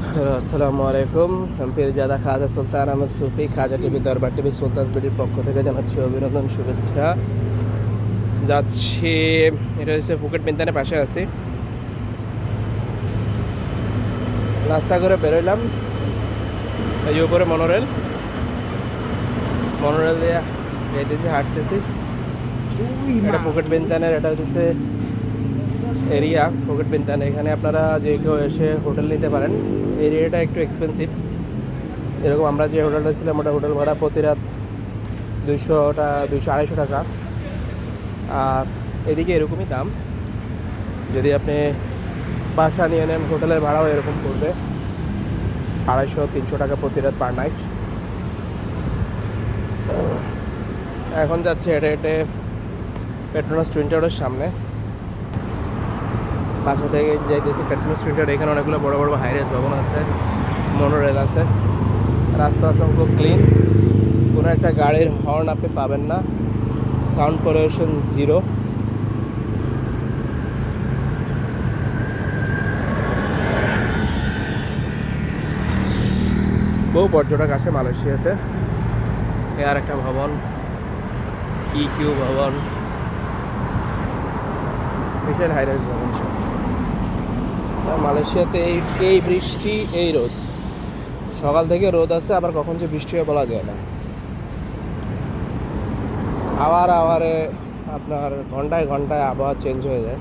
আসসালামু আলাইকুম। আমি পীরজাদা খাজা সুলতান আহমদ সুফি খাজা টিভি দরবার টিভি সুলতান বিডির পক্ষ থেকে জানাচ্ছি অভিনন্দন, শুভেচ্ছা। যাচ্ছি, এটা হচ্ছে ফুকেট বিন্তানের পাশে আছি। নাস্তা করে বেরোইলাম, এই যে উপরে মনোরেল দিয়ে যাইতেছি, হাঁটতেছি। এটা ফুকেট বিন্তানের, এটা হচ্ছে এরিয়া ফুকেট বিন্তান। এখানে আপনারা যে কেউ এসে হোটেল নিতে পারেন। এরিয়াটা একটু এক্সপেন্সিভ। এরকম আমরা যে হোটেলটা ছিলাম ওটা হোটেল ভাড়া প্রতি রাত 200-250 টাকা। আর এদিকে এরকমই দাম। যদি আপনি বাসা নিয়ে নেন, হোটেলের ভাড়াও এরকম পড়বে 250-300 টাকা প্রতি রাত পার নাইট। এখন যাচ্ছে হেঁটে হেঁটে পেট্রোনাস টুইন টাওয়ারের সামনে। বাসা থেকে যাইতেছি পেট্রোনাস টুইন টাওয়ার। এখানে অনেকগুলো বড় বড় হাইরেস ভবন আছে, মনোরেল আছে, রাস্তা অসংখ্য ক্লিন। কোনো একটা গাড়ির হর্ন আপনি পাবেন না, সাউন্ড পলিউশন জিরো। বহু পর্যটক আসে মালয়েশিয়াতে। এ আর একটা ভবন, ইকিউ ভবন, বিশাল হাইরাইজ ভবন সব। মালয়েশিয়াতে এই বৃষ্টি, এই রোদ, সকাল থেকে রোদ আছে, আবার কখন যে বৃষ্টি হয় বলা যায় না। আওয়ারে আপনার ঘন্টায় ঘন্টায় আবহাওয়া চেঞ্জ হয়ে যায়।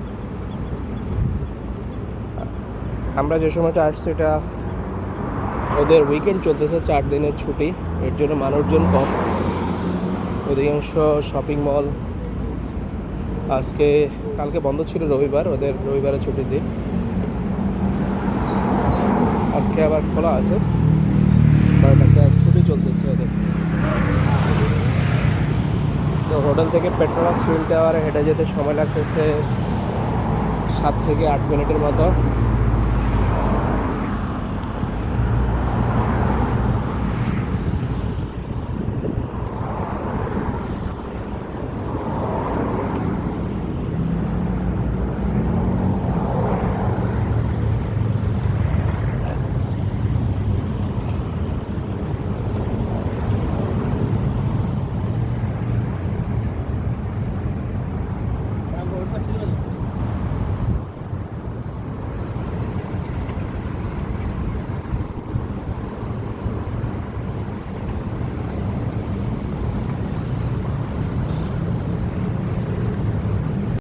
আমরা যে সময়টা আসছি এটা ওদের উইকেন্ড চলতেছে, 4 দিনের ছুটি। এর জন্য মানুষজন কম, অধিকাংশ শপিং মল কালকে বন্ধ ছিল, রবিবার, ওদের রবিবারে ছুটির দিন। আজকে আবার খোলা আছে, কারণ একটা ছুটি চলতেছে ওদের। তো হোটেল থেকে পেট্রোনাস টুইন টাওয়ারে হেঁটে যেতে সময় লাগতেছে 7 থেকে 8 মিনিটের মতো।